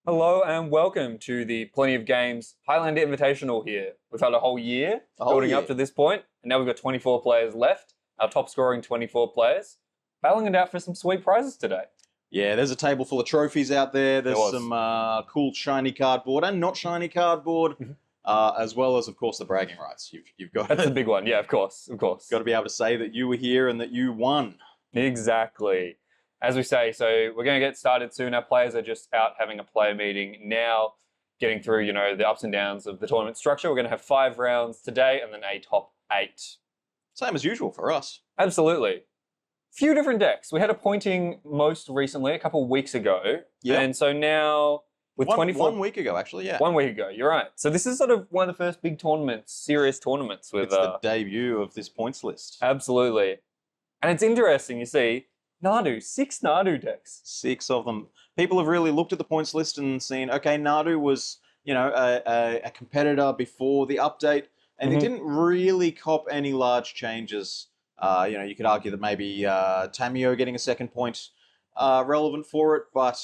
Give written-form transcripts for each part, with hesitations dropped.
Hello and welcome to the Plenty of Games Highlander Invitational here. We've had a whole year building up to this point, and now we've got 24 players left, our top scoring 24 players, battling it out for some sweet prizes today. Yeah, there's a table full of trophies out there. There's some cool shiny cardboard and not shiny cardboard, as well as, of course, the bragging rights. You've got That's the big one. Yeah, of course. Got to be able to say that you were here and that you won. Exactly. As we say, so we're going to get started soon. Our players are just out having a player meeting now, getting through, the ups and downs of the tournament structure. We're going to have 5 rounds today and then a top 8. Same as usual for us. Absolutely. Few different decks. We had a pointing most recently, a couple of weeks ago. Yeah. And so now with 24... 1 week ago, actually, yeah. 1 week ago, you're right. So this is sort of one of the first big tournaments, serious tournaments. It's the debut of this points list. Absolutely. And it's interesting, you see, Nadu, 6 Nadu decks. 6 of them. People have really looked at the points list and seen, okay, Nadu was, a competitor before the update, and they didn't really cop any large changes. You could argue that maybe Tamio getting a second point relevant for it, but,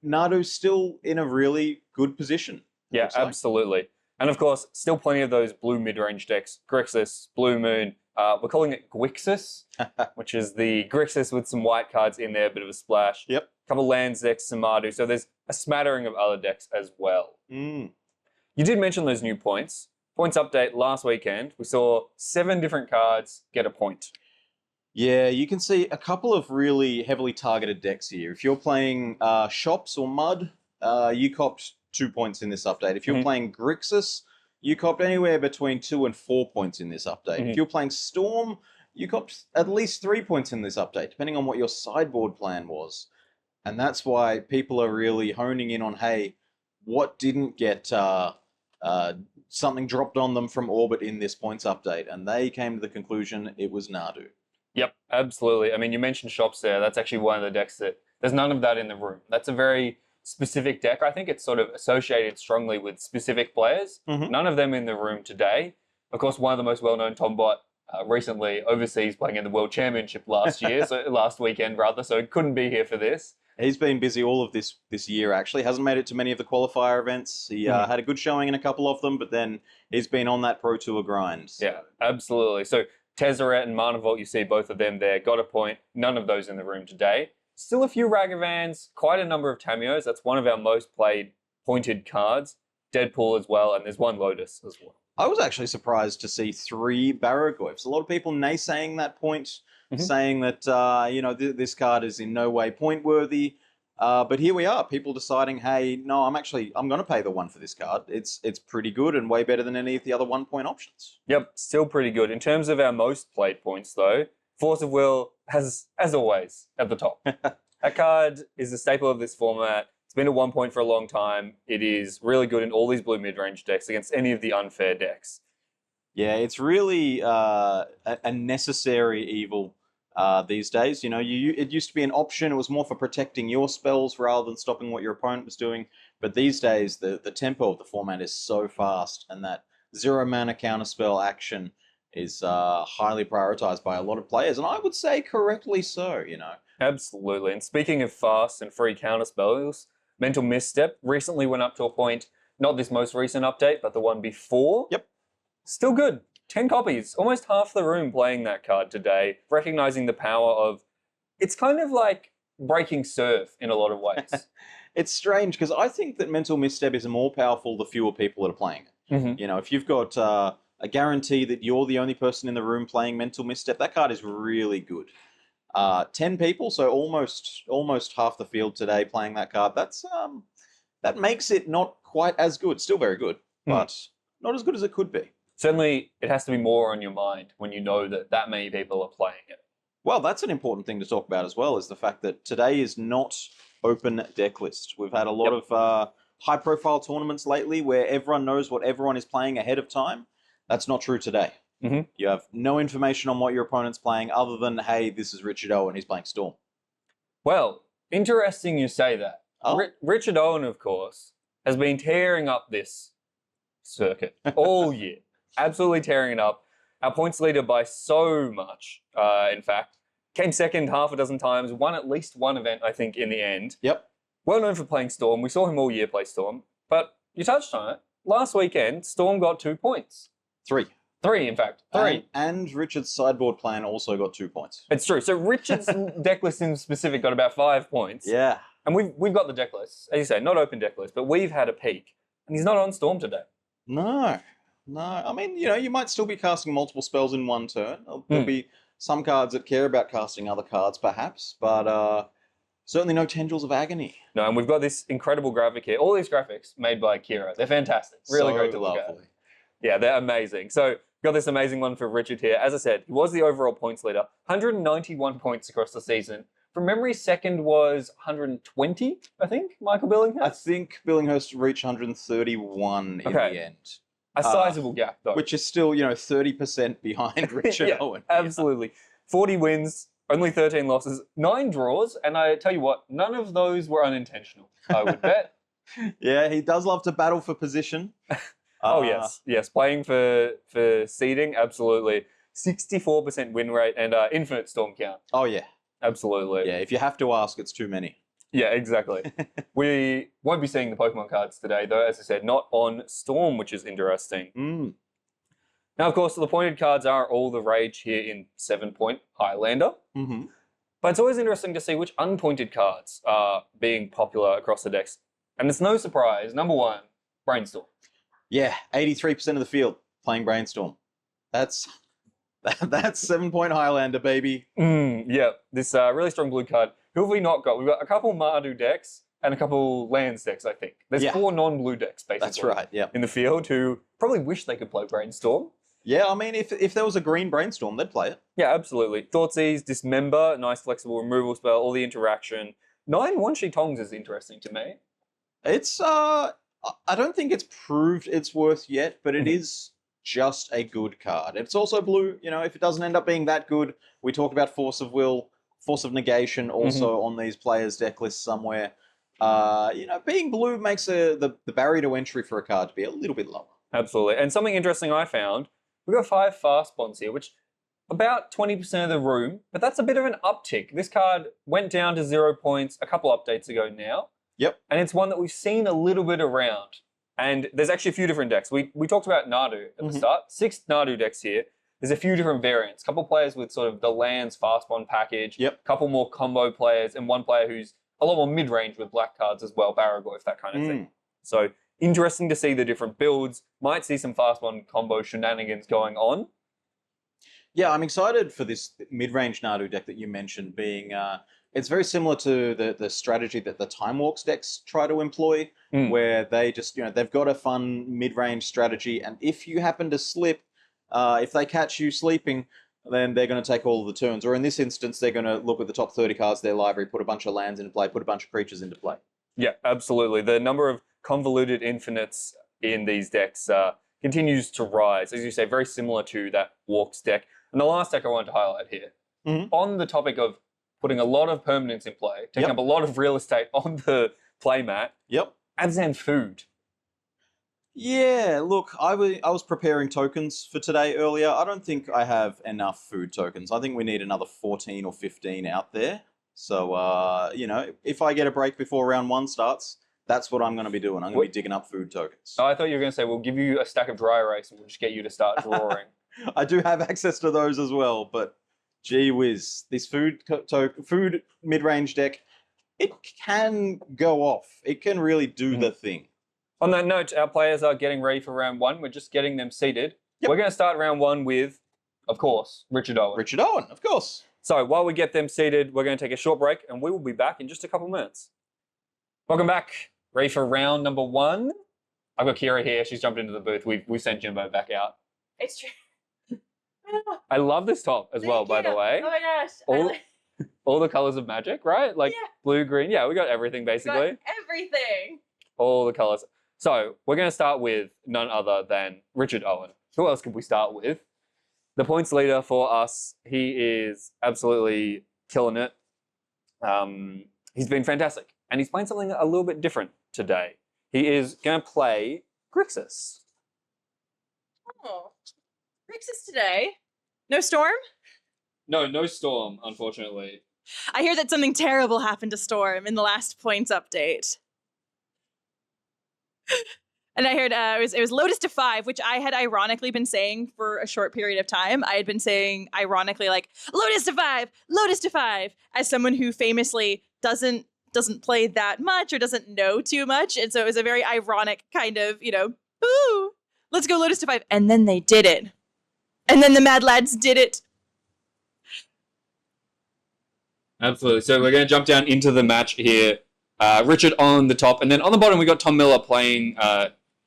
Nadu's still in a really good position. Yeah, absolutely. And of course, still plenty of those blue mid-range decks. Grixis, Blue Moon. We're calling it Gwixis, which is the Grixis with some white cards in there, a bit of a splash. Yep. A couple lands decks, some Mardu. So there's a smattering of other decks as well. You did mention those new points. Points update last weekend. We saw 7 different cards get a point. Yeah, you can see a couple of really heavily targeted decks here. If you're playing Shops or Mud, you copped 2 points in this update. If you're playing Grixis, you copped anywhere between 2 and 4 points in this update. If you're playing Storm, you copped at least 3 points in this update, depending on what your sideboard plan was. And that's why people are really honing in on, hey, what didn't get something dropped on them from Orbit in this points update? And they came to the conclusion it was Nadu. Yep, absolutely. I mean, you mentioned Shops there. That's actually one of the decks that there's none of that in the room. That's a very specific deck. I think it's sort of associated strongly with specific players. None of them in the room today. Of course, one of the most well-known Tombot recently overseas playing in the World Championship last year, last weekend rather, so couldn't be here for this. He's been busy all of this year, actually. Hasn't made it to many of the qualifier events. He had a good showing in a couple of them, but then he's been on that Pro Tour grind. So. Yeah, absolutely. So Tezzeret and Manavolt, you see both of them there, got a point. None of those in the room today. Still a few Ragavans, quite a number of Tamios. That's one of our most played pointed cards. Deadpool as well, and there's 1 Lotus as well. I was actually surprised to see 3 Barragoyfs. A lot of people naysaying that point, saying that, this card is in no way point worthy. But here we are, people deciding, hey, no, I'm going to pay the 1 for this card. It's pretty good and way better than any of the other 1-point options. Yep, still pretty good. In terms of our most played points, though, Force of Will has, as always, at the top. That card is a staple of this format. It's been at 1 point for a long time. It is really good in all these blue mid-range decks against any of the unfair decks. Yeah, it's really a necessary evil these days. It used to be an option. It was more for protecting your spells rather than stopping what your opponent was doing. But these days, the tempo of the format is so fast, and that 0 mana counterspell action is highly prioritized by a lot of players, and I would say correctly so, Absolutely. And speaking of fast and free counterspells, Mental Misstep recently went up to a point, not this most recent update, but the one before. Yep. Still good. 10 copies. Almost half the room playing that card today, recognizing the power of... It's kind of like breaking Surf in a lot of ways. It's strange, because I think that Mental Misstep is more powerful the fewer people that are playing it. If you've got... a guarantee that you're the only person in the room playing Mental Misstep, that card is really good. 10 people, so almost half the field today playing that card. That makes it not quite as good. Still very good, but not as good as it could be. Certainly, it has to be more on your mind when you know that many people are playing it. Well, that's an important thing to talk about as well, is the fact that today is not open deck list. We've had a lot of high-profile tournaments lately where everyone knows what everyone is playing ahead of time. That's not true today. You have no information on what your opponent's playing other than, hey, this is Richard Owen, he's playing Storm. Well, interesting you say that. Richard Owen, of course, has been tearing up this circuit all year. Absolutely tearing it up. Our points leader by so much, in fact. Came second half a dozen times, won at least one event, I think, in the end. Yep. well known for playing Storm. We saw him all year play Storm. But you touched on it. Last weekend, Storm got 2 points. 3. 3, in fact. 3. And Richard's sideboard plan also got 2 points. It's true. So Richard's deck list in specific got about 5 points. Yeah. And we've got the deck list. As you say, not open deck list, but we've had a peek. And he's not on Storm today. No. I mean, you might still be casting multiple spells in one turn. There'll be some cards that care about casting other cards, perhaps, but certainly no Tendrils of Agony. No, and we've got this incredible graphic here. All these graphics made by Kira. They're fantastic. Really great to look at. Yeah, they're amazing. So got this amazing one for Richard here. As I said, he was the overall points leader. 191 points across the season. From memory, second was 120, I think, Michael Billinghurst? I think Billinghurst reached 131 in the end. A sizable gap, though. Which is still, 30% behind Richard Owen. Absolutely. 40 wins, only 13 losses, 9 draws, and I tell you what, none of those were unintentional, I would bet. Yeah, he does love to battle for position. Oh, yes. Playing for seeding, absolutely. 64% win rate and infinite storm count. Oh, yeah. Absolutely. Yeah, if you have to ask, it's too many. Yeah, exactly. We won't be seeing the Pokemon cards today, though, as I said, not on Storm, which is interesting. Now, of course, the pointed cards are all the rage here in 7-point Highlander. But it's always interesting to see which unpointed cards are being popular across the decks. And it's no surprise, number 1, Brainstorm. Yeah, 83% of the field playing Brainstorm. That's 7-point Highlander, baby. Yeah, this really strong blue card. Who have we not got? We've got a couple Mardu decks and a couple Lands decks, I think. There's 4 non-blue decks, basically. That's right, yeah. In the field who probably wish they could play Brainstorm. Yeah, I mean, if there was a green Brainstorm, they'd play it. Yeah, absolutely. Thoughtseize, Dismember, nice flexible removal spell, all the interaction. 9 One-Shi Tongs is interesting to me. It's, I don't think it's proved its worth yet, but it is just a good card. It's also blue, if it doesn't end up being that good, we talk about Force of Will, Force of Negation also on these players' deck lists somewhere. Being blue makes the barrier to entry for a card to be a little bit lower. Absolutely. And something interesting I found, we've got 5 fast bonds here, which about 20% of the room, but that's a bit of an uptick. This card went down to 0 points a couple updates ago now. Yep. And it's one that we've seen a little bit around. And there's actually a few different decks. We talked about Nadu at the start. 6 Nadu decks here. There's a few different variants. A couple players with sort of the lands fast bond package. Yep. A couple more combo players, and one player who's a lot more mid-range with black cards as well, Baragorf, that kind of thing. So interesting to see the different builds. Might see some fast bond combo shenanigans going on. Yeah, I'm excited for this mid-range Nadu deck that you mentioned being... it's very similar to the strategy that the Time Walks decks try to employ, where they just, they've got a fun mid-range strategy, and if you happen to slip, if they catch you sleeping, then they're going to take all of the turns. Or in this instance, they're going to look at the top 30 cards of their library, put a bunch of lands into play, put a bunch of creatures into play. Yeah, absolutely. The number of convoluted infinites in these decks continues to rise. As you say, very similar to that Walks deck. And the last deck I wanted to highlight here, on the topic of putting a lot of permanents in play, taking up a lot of real estate on the playmat. Yep. Abzan Food. Yeah, look, I was preparing tokens for today earlier. I don't think I have enough food tokens. I think we need another 14 or 15 out there. So, if I get a break before round 1 starts, that's what I'm going to be doing. I'm going to be digging up food tokens. Oh, I thought you were going to say, we'll give you a stack of dry erase and we'll just get you to start drawing. I do have access to those as well, but gee whiz, this food mid-range deck, it can go off. It can really do the thing. On that note, our players are getting ready for round 1. We're just getting them seated. Yep. We're going to start round 1 with, of course, Richard Owen. Richard Owen, of course. So while we get them seated, we're going to take a short break and we will be back in just a couple minutes. Welcome back. Ready for round number 1? I've got Kira here. She's jumped into the booth. We've sent Jimbo back out. It's true. I love this top as well, by the way. Oh my gosh. All the colors of magic, right? Like blue, green. Yeah, we got everything basically. Got everything. All the colors. So we're going to start with none other than Richard Owen. Who else could we start with? The points leader for us. He is absolutely killing it. He's been fantastic. And he's playing something a little bit different today. He is going to play Grixis. Oh. Grixis today. No Storm? No Storm, unfortunately. I hear that something terrible happened to Storm in the last points update. And I heard it was Lotus to 5, which I had ironically been saying for a short period of time. I had been saying ironically like Lotus to 5, Lotus to 5, as someone who famously doesn't play that much or doesn't know too much. And so it was a very ironic kind of, ooh, let's go Lotus to 5. And then they did it. And then the Mad Lads did it. Absolutely. So we're going to jump down into the match here. Richard on the top, and then on the bottom we got Tom Miller playing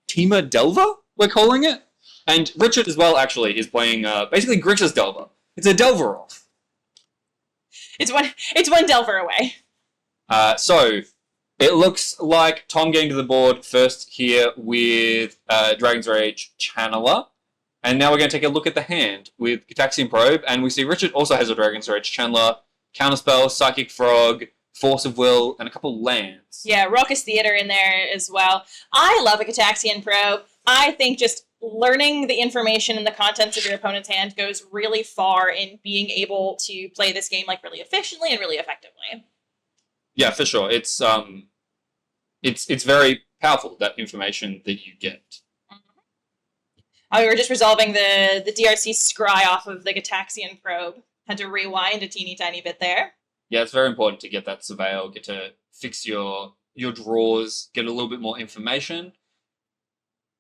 Tima Delver, we're calling it. And Richard as well, actually, is playing basically Grixis Delver. It's a Delver off. It's one Delver away. So it looks like Tom getting to the board first here with Dragon's Rage Channeler. And now we're going to take a look at the hand with Gitaxian Probe, and we see Richard also has a Dragon's Rage Channeler, Counterspell, Psychic Frog, Force of Will, and a couple lands. Yeah, Raucous Theater in there as well. I love a Gitaxian Probe. I think just learning the information and the contents of your opponent's hand goes really far in being able to play this game like really efficiently and really effectively. Yeah, for sure. It's very powerful, that information that you get. We were just resolving the DRC scry off of the Gitaxian Probe. Had to rewind a teeny tiny bit there. Yeah, it's very important to get that surveil, get to fix your draws, get a little bit more information.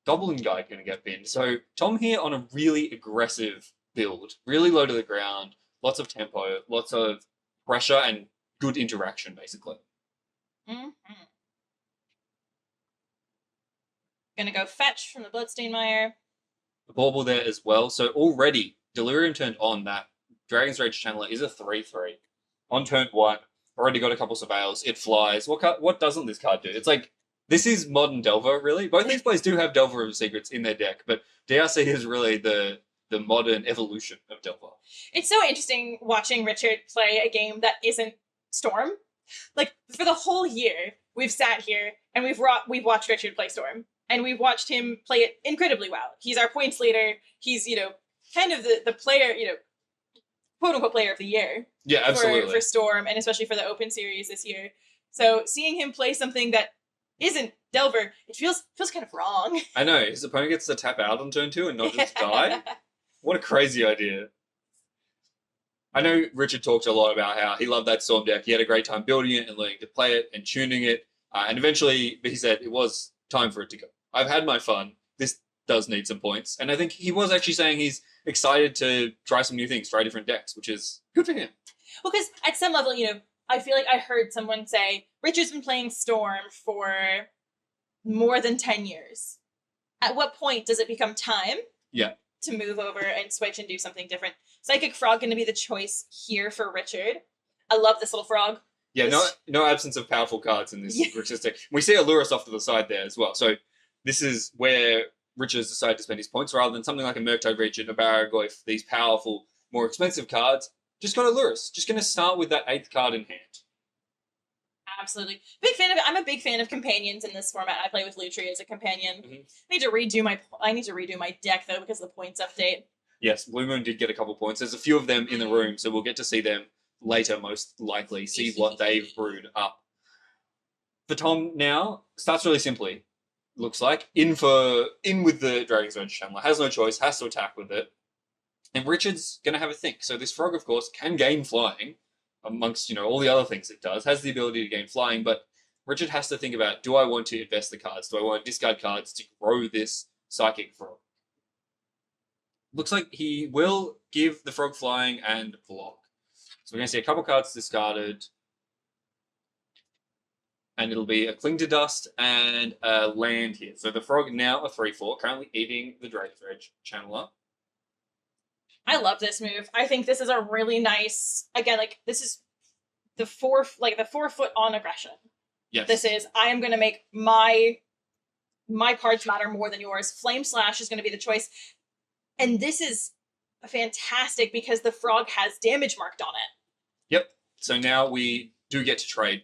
Goblin Guide going to get pinned. So Tom here on a really aggressive build, really low to the ground, lots of tempo, lots of pressure, and good interaction, basically. Mm-hmm. Gonna go fetch from the Bloodstainmire. The bauble there as well. So already, Delirium turned on. That Dragon's Rage Channeler is a 3/3. On turn 1, already got a couple surveils. It flies. What doesn't this card do? It's like, this is modern Delver, really. Both these players do have Delver of Secrets in their deck, but DRC is really the modern evolution of Delver. It's so interesting watching Richard play a game that isn't Storm. Like, for the whole year, we've sat here and we've watched Richard play Storm. And we've watched him play it incredibly well. He's our points leader. He's, kind of the player, quote-unquote player of the year. Yeah, absolutely. For Storm, and especially for the Open Series this year. So seeing him play something that isn't Delver, it feels kind of wrong. I know. His opponent gets to tap out on turn 2 and not just die. What a crazy idea. I know Richard talked a lot about how he loved that Storm deck. He had a great time building it and learning to play it and tuning it. And eventually, he said it was time for it to go. I've had my fun. This does need some points. And I think he was actually saying he's excited to try some new things, try different decks, which is good for him. Well, because at some level, I feel like I heard someone say, Richard's been playing Storm for more than 10 years. At what point does it become time to move over and switch and do something different? Psychic Frog going to be the choice here for Richard. I love this little frog. Yeah, no absence of powerful cards in this Richard's deck. We see Allurus off to the side there as well. So this is where Richard's decided to spend his points rather than something like a Murktide Regent, a Barragoyf, these powerful, more expensive cards. Just got Allurus. Just going to start with that 8th card in hand. Absolutely. I'm a big fan of companions in this format. I play with Lutri as a companion. Mm-hmm. I need to redo my deck though because of the points update. Yes, Blue Moon did get a couple points. There's a few of them in the room, so we'll get to see them later, most likely. See what they've brewed up. For Tom now, starts really simply. Looks like in with the Dragon's Rage Channeler. Has no choice. Has to attack with it. And Richard's going to have a think. So this frog, of course, can gain flying amongst, all the other things it does. Has the ability to gain flying, but Richard has to think about, do I want to invest the cards? Do I want to discard cards to grow this psychic frog? Looks like he will give the frog flying and block. So we're going to see a couple cards discarded. And it'll be a Cling to Dust and a land here. So the frog now a 3/4, currently eating the Dragon's Rage Channeler. I love this move. I think this is a really nice, again, this is the 4 foot on aggression. Yes. This is, I am going to make my cards matter more than yours. Flame Slash is going to be the choice. And this is fantastic because the frog has damage marked on it. Yep. So now we do get to trade.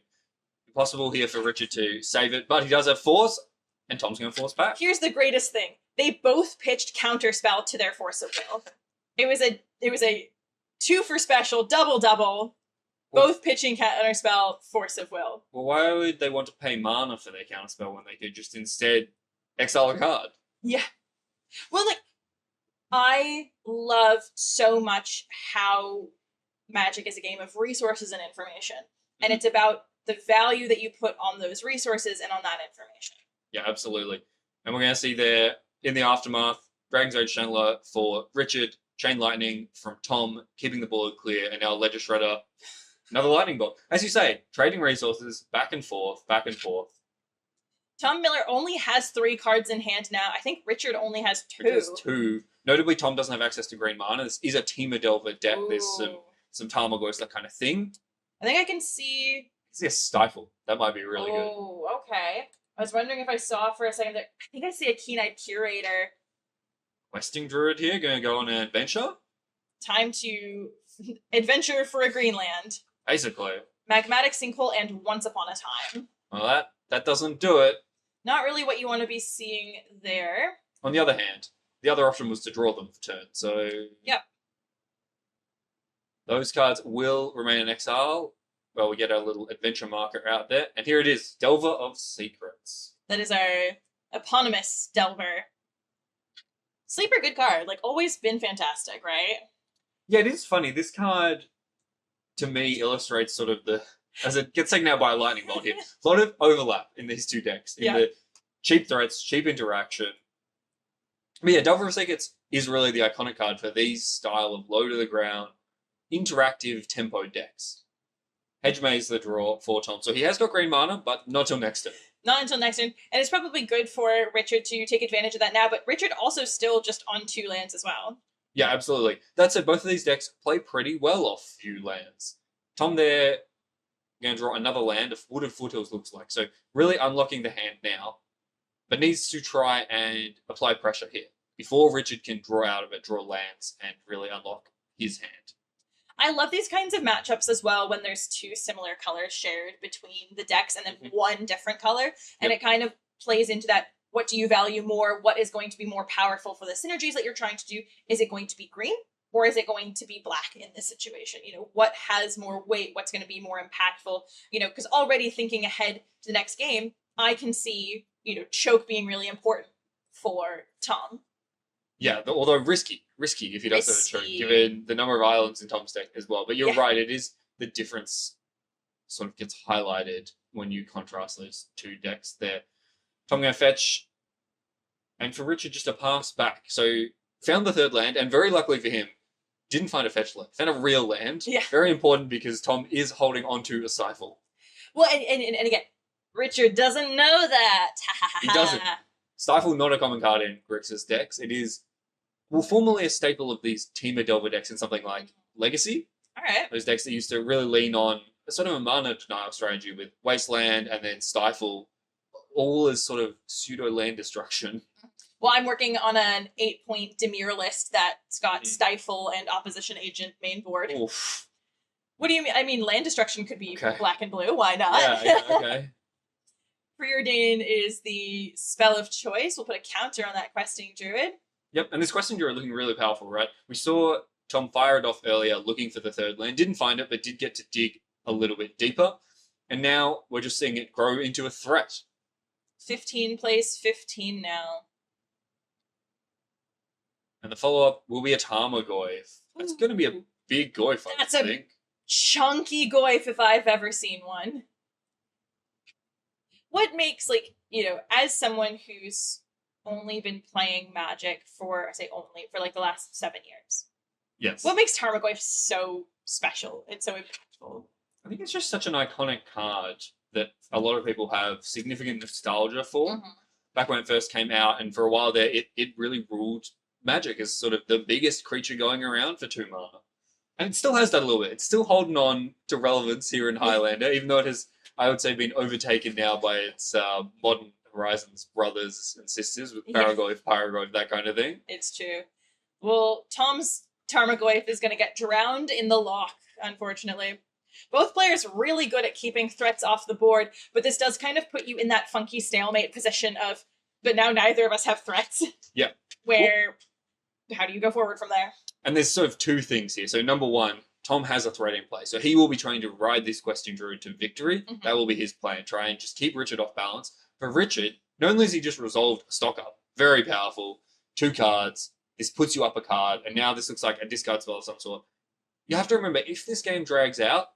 Possible here for Richard to save it, but he does have Force, and Tom's going to Force back. Here's the greatest thing. They both pitched Counterspell to their Force of Will. It was a 2 for special, double. Both pitching counterspell, Force of Will. Well, why would they want to pay mana for their counterspell when they could just instead exile a card? Yeah. Well, like, I love so much how Magic is a game of resources and information. And it's about the value that you put on those resources and on that information. Yeah, absolutely. And we're going to see there, in the aftermath, Dragon's Age Chandler for Richard, Chain Lightning from Tom, keeping the board clear, and now Ledger Shredder, another Lightning Bolt. As you say, trading resources, back and forth, back and forth. Tom Miller only has 3 cards in hand now. I think Richard only has 2. Richard has 2. Notably, Tom doesn't have access to green mana. This is a Teamer Delver deck. Ooh. There's some Tarmogoyf, that kind of thing. I think I can see... I see a Stifle. That might be really good. Oh, okay. I was wondering if I saw for a second that... I think I see a Keen-Eyed Curator. Questing Druid here, going to go on an adventure. Time to adventure for a Greenland. Basically. Magmatic Sinkhole and Once Upon a Time. Well, that doesn't do it. Not really what you want to be seeing there. On the other hand, the other option was to draw them for turn, so... Yep. Those cards will remain in exile. Well, we get our little adventure marker out there. And here it is, Delver of Secrets. That is our eponymous Delver. Sleeper, good card. Like, always been fantastic, right? Yeah, it is funny. This card, to me, illustrates sort of the... As it gets taken out by a lightning bolt here. A lot of overlap in these two decks. In the cheap threats, cheap interaction. But yeah, Delver of Secrets is really the iconic card for these style of low-to-the-ground, interactive tempo decks. Hedge Maze the draw for Tom. So he has got green mana, but not till next turn. Not until next turn. And it's probably good for Richard to take advantage of that now, but Richard also still just on 2 lands as well. Yeah, absolutely. That said, both of these decks play pretty well off few lands. Tom there, going to draw another land, of Wooded Foothills looks like. So really unlocking the hand now, but needs to try and apply pressure here before Richard can draw out of it, draw lands, and really unlock his hand. I love these kinds of matchups as well when there's 2 similar colors shared between the decks and then 1 different color. And it kind of plays into that, what do you value more? What is going to be more powerful for the synergies that you're trying to do? Is it going to be green or is it going to be black in this situation? You know, what has more weight? What's going to be more impactful? You know, because already thinking ahead to the next game, I can see, you know, choke being really important for Tom. Yeah, although risky if he does have a choke, given the number of islands in Tom's deck as well. But you're right, it is the difference sort of gets highlighted when you contrast those 2 decks there. Tom going to fetch, and for Richard, just a pass back. So found the 3rd land, and very luckily for him, didn't find a fetch land. Found a real land. Yeah. Very important because Tom is holding onto a Stifle. Well, and again, Richard doesn't know that. He doesn't. Stifle, not a common card in Grixis decks. It is, well, formerly a staple of these Teamer Delver decks in something like Legacy. All right. Those decks that used to really lean on a sort of a mana denial strategy with Wasteland and then Stifle, all as sort of pseudo land destruction. Well, I'm working on an 8-point Demure list that's got Stifle and Opposition Agent main board. Oof. What do you mean? I mean, land destruction could be black and blue. Why not? Yeah, okay. Preordain is the spell of choice. We'll put a counter on that Questing Druid. Yep, and this Questing Druid looking really powerful, right? We saw Tom fire it off earlier looking for the 3rd land. Didn't find it, but did get to dig a little bit deeper. And now we're just seeing it grow into a threat. 15 plays 15 now. And the follow-up will be a Tarmogoyf. That's going to be a big Goyf, I think. Chunky Goyf if I've ever seen one. What makes, like, you know, as someone who's only been playing Magic for, I say only, for like the last 7 years. Yes. What makes Tarmogoyf so special and so impactful? I think it's just such an iconic card that a lot of people have significant nostalgia for. Back when it first came out, and for a while there, it really ruled Magic as sort of the biggest creature going around for 2 mana. And it still has that a little bit. It's still holding on to relevance here in Highlander, even though it has, I would say, been overtaken now by its modern Horizons brothers and sisters with Paragoyf, Pyrogoyf, that kind of thing. It's true. Well, Tom's Tarmogoyf is going to get drowned in the lock, unfortunately. Both players really good at keeping threats off the board, but this does kind of put you in that funky stalemate position of, but now neither of us have threats. Yeah. Where, how do you go forward from there? And there's sort of 2 things here. So number 1, Tom has a threat in play. So he will be trying to ride this questing druid to victory. Mhm. That will be his plan. Try and just keep Richard off balance. For Richard, not only has he just resolved a stock up, very powerful, 2 cards. This puts you up a card, and now this looks like a discard spell of some sort. You have to remember, if this game drags out,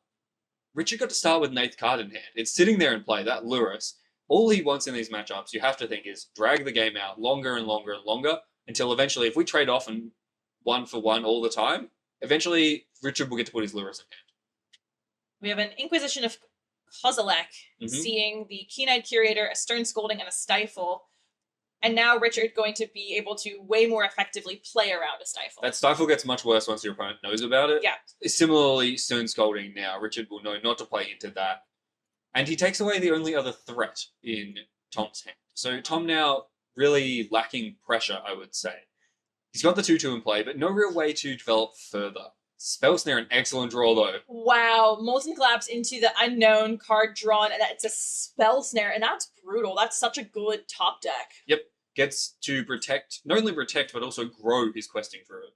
Richard got to start with an 8th card in hand. It's sitting there in play, that Lurrus. All he wants in these matchups, you have to think, is drag the game out longer and longer and longer until eventually, if we trade off and 1 for 1 all the time, eventually Richard will get to put his Lurrus in hand. We have an Inquisition of Kozilek, seeing the Keen-Eyed Curator, a Stern Scolding, and a Stifle. And now Richard going to be able to way more effectively play around a Stifle. That Stifle gets much worse once your opponent knows about it. Yeah. Similarly, Stern Scolding now, Richard will know not to play into that. And he takes away the only other threat in Tom's hand. So Tom now really lacking pressure, I would say. He's got the 2-2 in play, but no real way to develop further. Spell Snare, an excellent draw though. Wow, Molten Collapse into the unknown card drawn, and it's a Spell Snare, and that's brutal. That's such a good top deck. Yep, gets to protect, not only protect, but also grow his questing druid.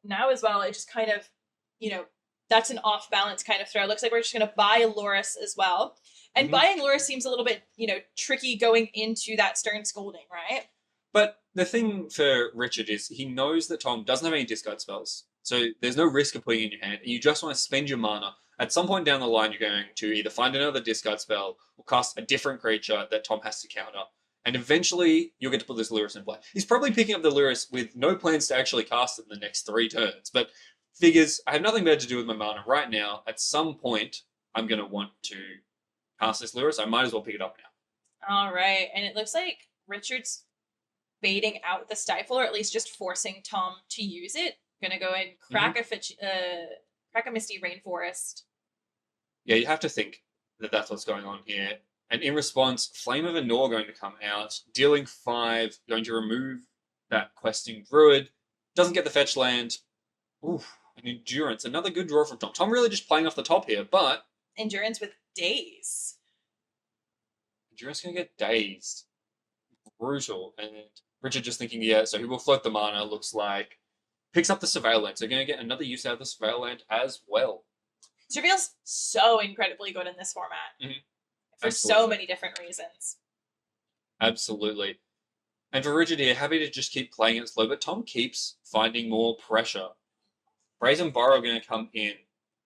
Now as well, it just kind of, that's an off-balance kind of throw. It looks like we're just going to buy Lurrus as well. And buying Lurrus seems a little bit, tricky going into that Stern Scolding, right? But the thing for Richard is he knows that Tom doesn't have any discard spells. So there's no risk of putting it in your hand. And you just want to spend your mana. At some point down the line, you're going to either find another discard spell or cast a different creature that Tom has to counter. And eventually, you'll get to put this Lurrus in play. He's probably picking up the Lurrus with no plans to actually cast it in the next 3 turns. But figures, I have nothing better to do with my mana right now. At some point, I'm going to want to cast this Lurrus. I might as well pick it up now. All right. And it looks like Richard's baiting out the Stifle, or at least just forcing Tom to use it. Gonna go and crack a Misty Rainforest. Yeah, you have to think that that's what's going on here. And in response, Flame of Anor going to come out, dealing 5, going to remove that questing druid. Doesn't get the fetch land. Oof, an Endurance, another good draw from Tom. Tom really just playing off the top here, but Endurance with Daze. Endurance gonna get dazed. Brutal. And Richard just thinking, yeah, so he will float the mana, looks like. Picks up the Surveil Land, so going to get another use out of the Surveil Land as well. Surveil's so incredibly good in this format. For so many different reasons. Absolutely. And for Richard here, happy to just keep playing it slow, but Tom keeps finding more pressure. Brazen Burrow going to come in.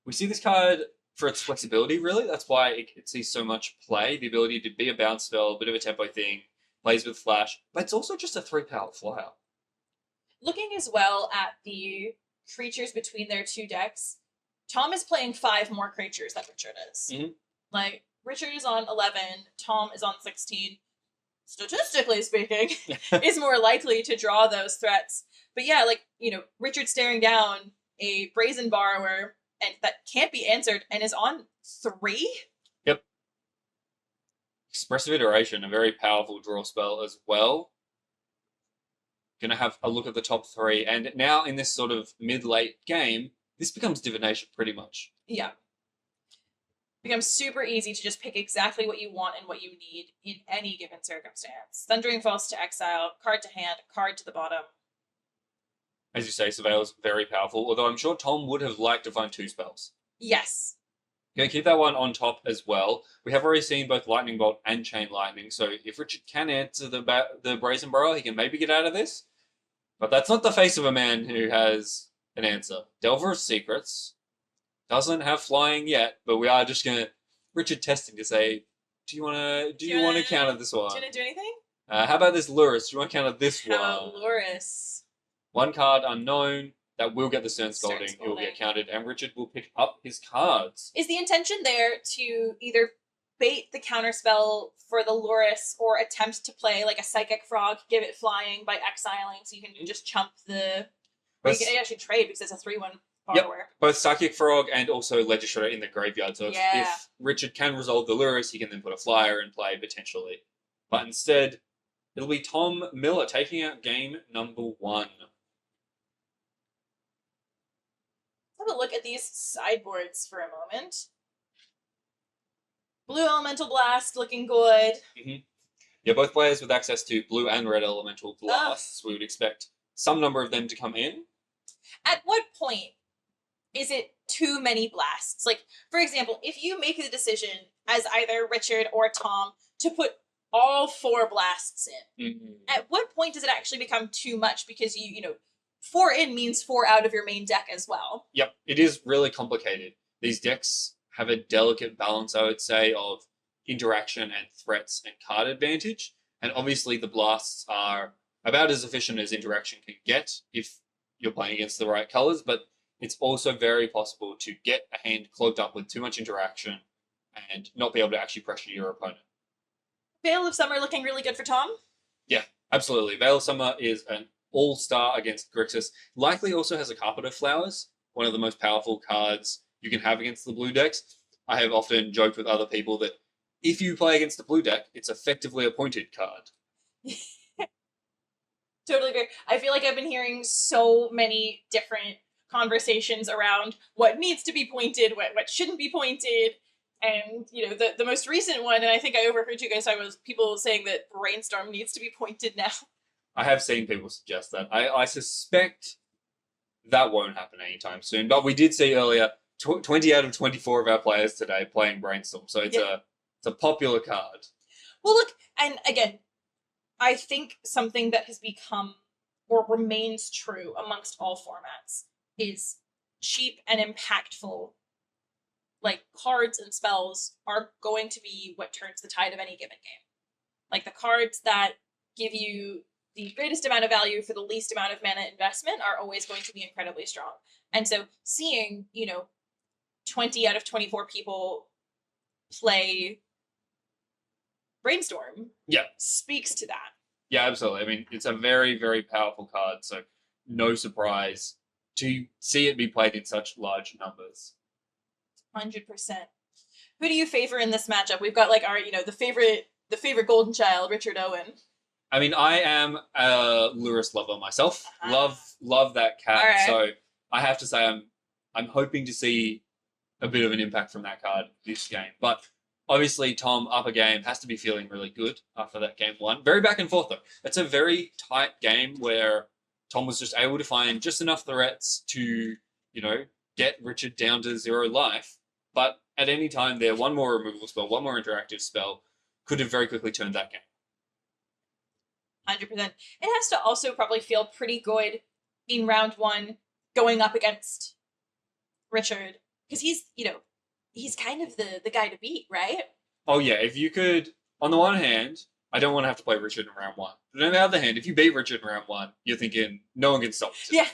We see this card for its flexibility, really. That's why it sees so much play. The ability to be a bounce spell, a bit of a tempo thing. Plays with flash, but it's also just a 3-power flyer. Looking as well at the creatures between their 2 decks, Tom is playing 5 more creatures than Richard is. Like, Richard is on 11, Tom is on 16. Statistically speaking, is more likely to draw those threats. But yeah, Richard staring down a Brazen Borrower and that can't be answered and is on 3? Yep. Expressive Iteration, a very powerful draw spell as well. Going to have a look at the top 3. And now in this sort of mid-late game, this becomes divination pretty much. Yeah. Becomes super easy to just pick exactly what you want and what you need in any given circumstance. Thundering Falls to exile, card to hand, card to the bottom. As you say, Surveil is very powerful, although I'm sure Tom would have liked to find 2 spells. Yes. Going to keep that one on top as well. We have already seen both Lightning Bolt and Chain Lightning, so if Richard can answer the Brazen Burrow, he can maybe get out of this. But that's not the face of a man who has an answer. Delver of Secrets doesn't have flying yet, but we are just going to Richard testing to say, do you want to counter this one? Do you want to do anything? How about this Lurrus? Do you want to counter this one? Lurrus. 1 card unknown. That will get the Stern Scolding. It will get counted, and Richard will pick up his cards. Is the intention there to either bait the counterspell for the Lurrus or attempt to play like a Psychic Frog, give it flying by exiling so you can just chump the... Or you can actually trade because it's a 3-1 borrower. Yep, both Psychic Frog and also Legislator in the graveyard. So if Richard can resolve the Lurrus, he can then put a flyer in play potentially. But instead, it'll be Tom Miller taking out game number 1. Have a look at these sideboards for a moment. Blue Elemental Blast looking good. Yeah, both players with access to blue and red elemental blasts, we would expect some number of them to come in. At what point is it too many blasts? Like, for example, if you make the decision as either Richard or Tom to put all 4 blasts in, at what point does it actually become too much? Because you know, 4 in means 4 out of your main deck as well. Yep, it is really complicated. These decks have a delicate balance, I would say, of interaction and threats and card advantage. And obviously the blasts are about as efficient as interaction can get if you're playing against the right colors, but it's also very possible to get a hand clogged up with too much interaction and not be able to actually pressure your opponent. Veil of Summer looking really good for Tom. Yeah, absolutely. Veil of Summer is an all-star against Grixis. Likely also has a Carpet of Flowers, one of the most powerful cards you can have against the blue decks. I have often joked with other people that if you play against the blue deck, it's effectively a pointed card. Totally agree. I feel like I've been hearing so many different conversations around what needs to be pointed, what shouldn't be pointed. And, you know, the most recent one, and I think I overheard you guys talk about, was people saying that Brainstorm needs to be pointed now. I have seen people suggest that. I suspect that won't happen anytime soon. But we did see earlier 20 out of 24 of our players today playing Brainstorm. So it's a popular card. Well, look, and again, I think something that has become or remains true amongst all formats is cheap and impactful, like, cards and spells are going to be what turns the tide of any given game. Like, the cards that give you the greatest amount of value for the least amount of mana investment are always going to be incredibly strong. And so seeing, you know, 20 out of 24 people play Brainstorm speaks to that. Yeah, absolutely. I mean, it's a very, very powerful card, so no surprise to see it be played in such large numbers. 100%. Who do you favor in this matchup? We've got, like, our, you know, the favorite golden child, Richard Owen. I mean, I am a Lurrus lover myself. Love that cat. All right. So I have to say I'm hoping to see a bit of an impact from that card this game. But obviously, Tom, up a game, has to be feeling really good after that game 1. Very back and forth, though. It's a very tight game where Tom was just able to find just enough threats to, you know, get Richard down to 0 life. But at any time there, one more removal spell, one more interactive spell could have very quickly turned that game. 100%. It has to also probably feel pretty good in round 1 going up against Richard, because he's, you know, he's kind of the guy to beat, right? Oh yeah, if you could, on the one hand, I don't want to have to play Richard in round 1. But on the other hand, if you beat Richard in round 1, you're thinking, no one can stop me. Yeah,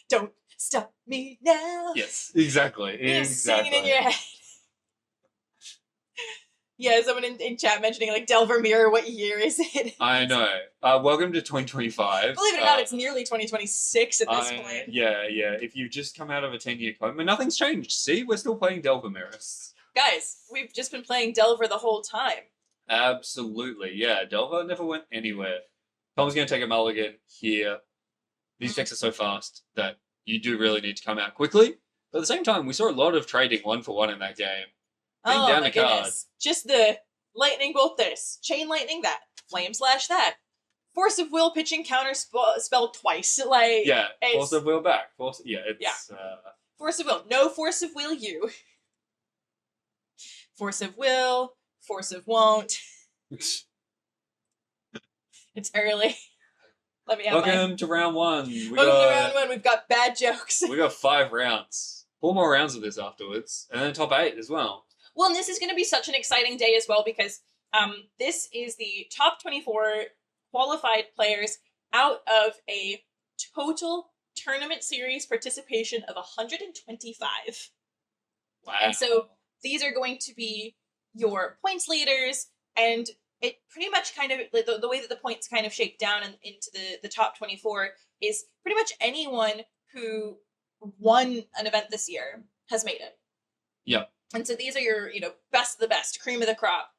don't stop me now. Yes, exactly. You're singing in your head. Yeah, someone in chat mentioning, like, Delver Mirror, what year is it? I know. Welcome to 2025. Believe it or not, it's nearly 2026 at this point. Yeah. If you've just come out of a 10-year coma, nothing's changed. See, we're still playing Delver Mirrors. Guys, we've just been playing Delver the whole time. Absolutely, yeah. Delver never went anywhere. Tom's going to take a mulligan here. These decks are so fast that you do really need to come out quickly. But at the same time, we saw a lot of trading 1-for-1 in that game. Oh down my a card. goodness. Just the lightning bolt this, chain lightning that, flame slash that, force of will pitching counter spell twice. Like, yeah, force of will back. Force of will. No force of will you. Force of will, force of won't. It's early. Let me have Welcome to round 1. Welcome to round 1. We've got bad jokes. We got 5 rounds. 4 more rounds of this afterwards. And then top 8 as well. Well, and this is going to be such an exciting day as well because this is the top 24 qualified players out of a total tournament series participation of 125. Wow. And so these are going to be your points leaders, and it pretty much kind of, the way that the points kind of shake down into the top 24 is pretty much anyone who won an event this year has made it. Yep. And so these are your, you know, best of the best, cream of the crop.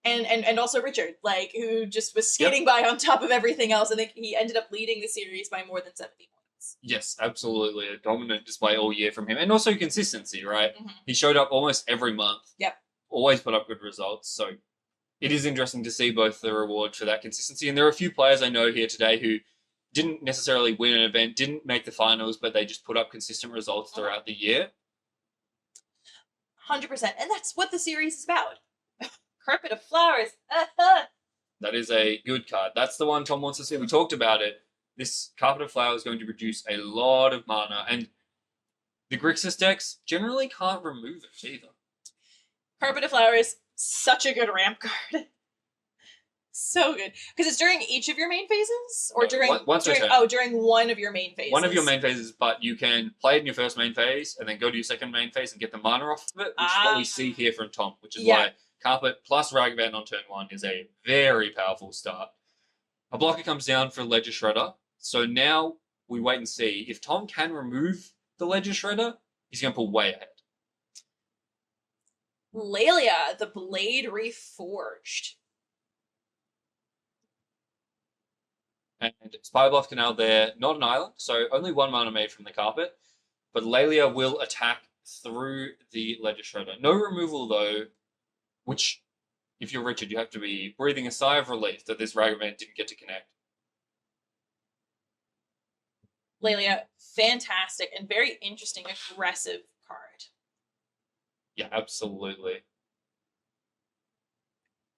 And also Richard, like, who just was skating by on top of everything else. I think he ended up leading the series by more than 70 points. Yes, absolutely. A dominant display all year from him. And also consistency, right? Mm-hmm. He showed up almost every month. Yep. Always put up good results. So it is interesting to see both the reward for that consistency. And there are a few players I know here today who didn't necessarily win an event, didn't make the finals, but they just put up consistent results throughout the year. 100%. And that's what the series is about. Carpet of Flowers. That is a good card. That's the one Tom wants to see. We talked about it. This Carpet of Flowers is going to produce a lot of mana, and the Grixis decks generally can't remove it either. Carpet of Flowers, such a good ramp card. So good. Because it's during each of your main phases? Or during one of your main phases. One of your main phases, but you can play it in your first main phase and then go to your second main phase and get the mana off of it, which is what we see here from Tom, which is why Carpet plus Ragavan on turn 1 is a very powerful start. A blocker comes down for Ledger Shredder, so now we wait and see. If Tom can remove the Ledger Shredder, he's going to pull way ahead. Lelia, the Blade Reforged. And Spybluff Canal there, not an island, so only 1 mana made from the carpet. But Lelia will attack through the Ledger Shredder. No removal though, which, if you're Richard, you have to be breathing a sigh of relief that this Ragavan didn't get to connect. Lelia, fantastic and very interesting, aggressive card. Yeah, absolutely.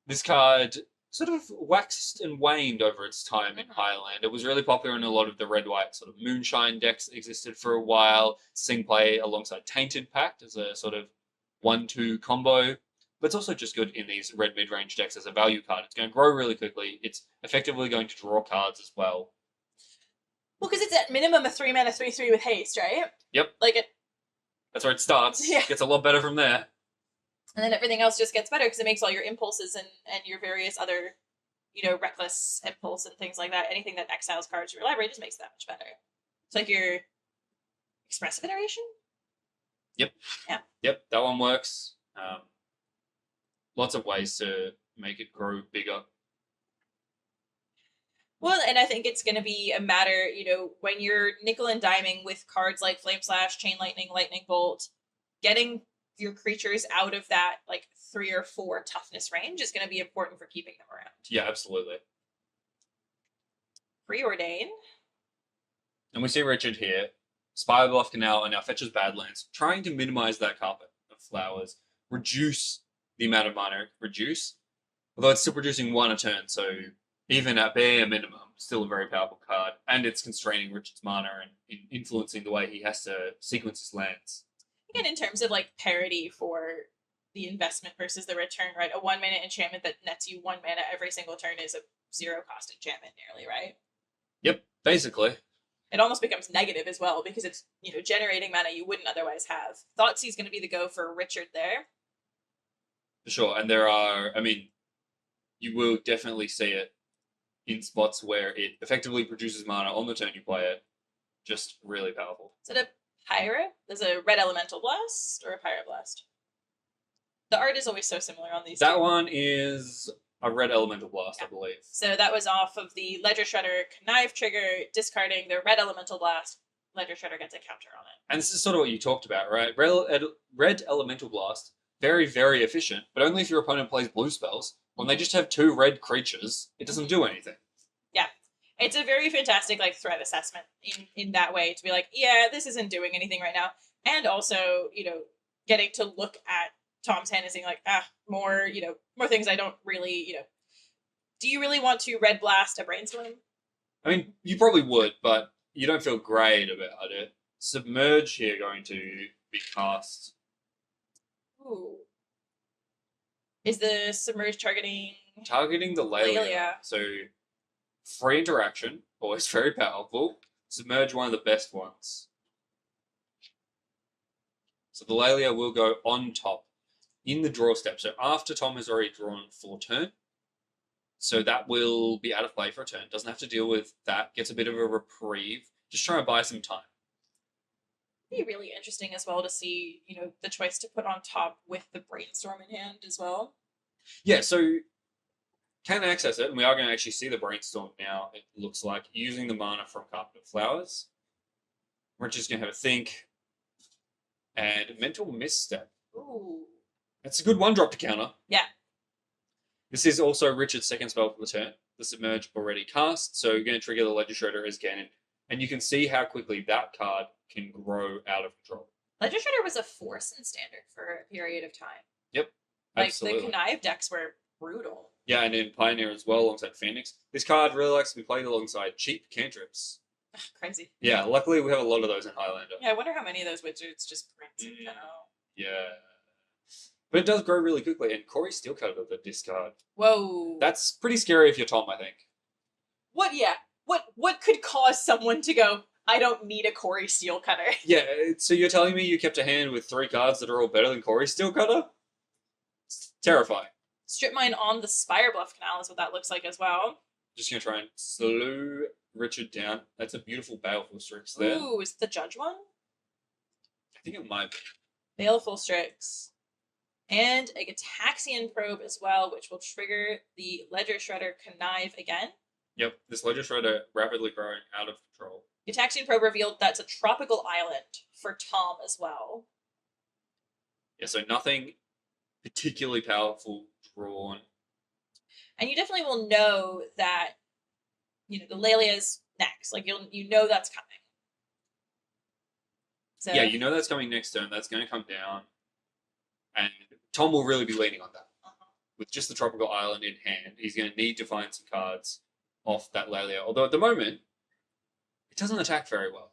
This card sort of waxed and waned over its time in Highlander. It was really popular in a lot of the red-white sort of moonshine decks that existed for a while. Seeing play alongside Tainted Pact as a sort of 1-2 combo. But it's also just good in these red mid-range decks as a value card. It's going to grow really quickly. It's effectively going to draw cards as well. Well, because it's at minimum a 3-mana 3/3 with haste, right? Yep. That's where it starts. Yeah. It gets a lot better from there. And then everything else just gets better because it makes all your impulses and your various other, reckless impulse and things like that. Anything that exiles cards to your library just makes that much better. It's like your expressive iteration? Yep. Yeah. Yep, that one works. Lots of ways to make it grow bigger. Well, and I think it's going to be a matter, when you're nickel and diming with cards like Flame Slash, Chain Lightning, Lightning Bolt, getting your creatures out of that 3 or 4 toughness range is going to be important for keeping them around. Yeah, absolutely. Preordain. And we see Richard here. Spybluff Canal and now fetches Badlands, trying to minimize that Carpet of Flowers, reduce the amount of mana, although it's still producing 1 a turn, so even at bare minimum, still a very powerful card, and it's constraining Richard's mana and influencing the way he has to sequence his lands. Again, in terms of parity for the investment versus the return, right? A 1-mana enchantment that nets you 1 mana every single turn is a 0-cost enchantment nearly, right? Yep, basically. It almost becomes negative as well because it's, generating mana you wouldn't otherwise have. Thoughtseize going to be the go for Richard there. For sure, and there are, you will definitely see it in spots where it effectively produces mana on the turn you play it. Just really powerful. Is it a Pirate? There's a Red Elemental Blast or a Pirate Blast? The art is always so similar on these That two. one is a Red Elemental Blast, I believe. So that was off of the Ledger Shredder Connive trigger, discarding the Red Elemental Blast. Ledger Shredder gets a counter on it. And this is sort of what you talked about, right? Red Elemental Blast, very, very efficient, but only if your opponent plays blue spells. When they just have 2 red creatures, it doesn't do anything. Yeah. It's a very fantastic threat assessment in that way to be yeah, this isn't doing anything right now. And also, getting to look at Tom's hand and saying more things I don't really, do you really want to red blast a brainstorm? You probably would, but you don't feel great about it. Submerge here going to be cast. Ooh. Is the Submerge targeting the Lelia. So free interaction, always very powerful. Submerge, one of the best ones. So the Lelia will go on top in the draw step. So after Tom has already drawn for turn. So that will be out of play for a turn. Doesn't have to deal with that. Gets a bit of a reprieve. Just trying to buy some time. It'd be really interesting as well to see, the choice to put on top with the Brainstorm in hand as well. Yeah, so can access it, and we are going to actually see the Brainstorm now, it looks like, using the mana from Carpet of Flowers. We're just going to have a think. And Mental Misstep. Ooh. That's a good 1-drop to counter. Yeah. This is also Richard's second spell for the turn. the Submerge already cast, so you're going to trigger the Ledger Shredder as Ganon, and you can see how quickly that card can grow out of control. Ledger Shredder was a force in Standard for a period of time. Yep, Like, absolutely. the Connive decks were brutal. Yeah, and in Pioneer as well, alongside Phoenix. This card really likes to be played alongside cheap cantrips. Crazy. Yeah, luckily we have a lot of those in Highlander. Yeah, I wonder how many of those wizards just print in general. Yeah. But it does grow really quickly, and Corey Steelcutter with the discard. Whoa. That's pretty scary if you're Tom, I think. What? Yeah. What could cause someone to go, I don't need a Corey Steelcutter? Yeah, so you're telling me you kept a hand with 3 cards that are all better than Corey Steelcutter? It's terrifying. Strip Mine on the Spire Bluff Canal is what that looks like as well. Just going to try and slow Richard down. That's a beautiful Baleful Strix there. Ooh, is it the Judge one? I think it might be. Baleful Strix. And a Gataxian Probe as well, which will trigger the Ledger Shredder Connive again. Yep, this Ledger Shredder rapidly growing out of control. Gataxian Probe revealed that's a tropical island for Tom as well. Yeah, so nothing particularly powerful drawn. And you definitely will know that, the Lelia's next. Like, you know that's coming. So, Yeah, you know that's coming next turn. That's going to come down. And Tom will really be leaning on that. With just the Tropical Island in hand, he's going to need to find some cards off that Lelia. Although at the moment, it doesn't attack very well.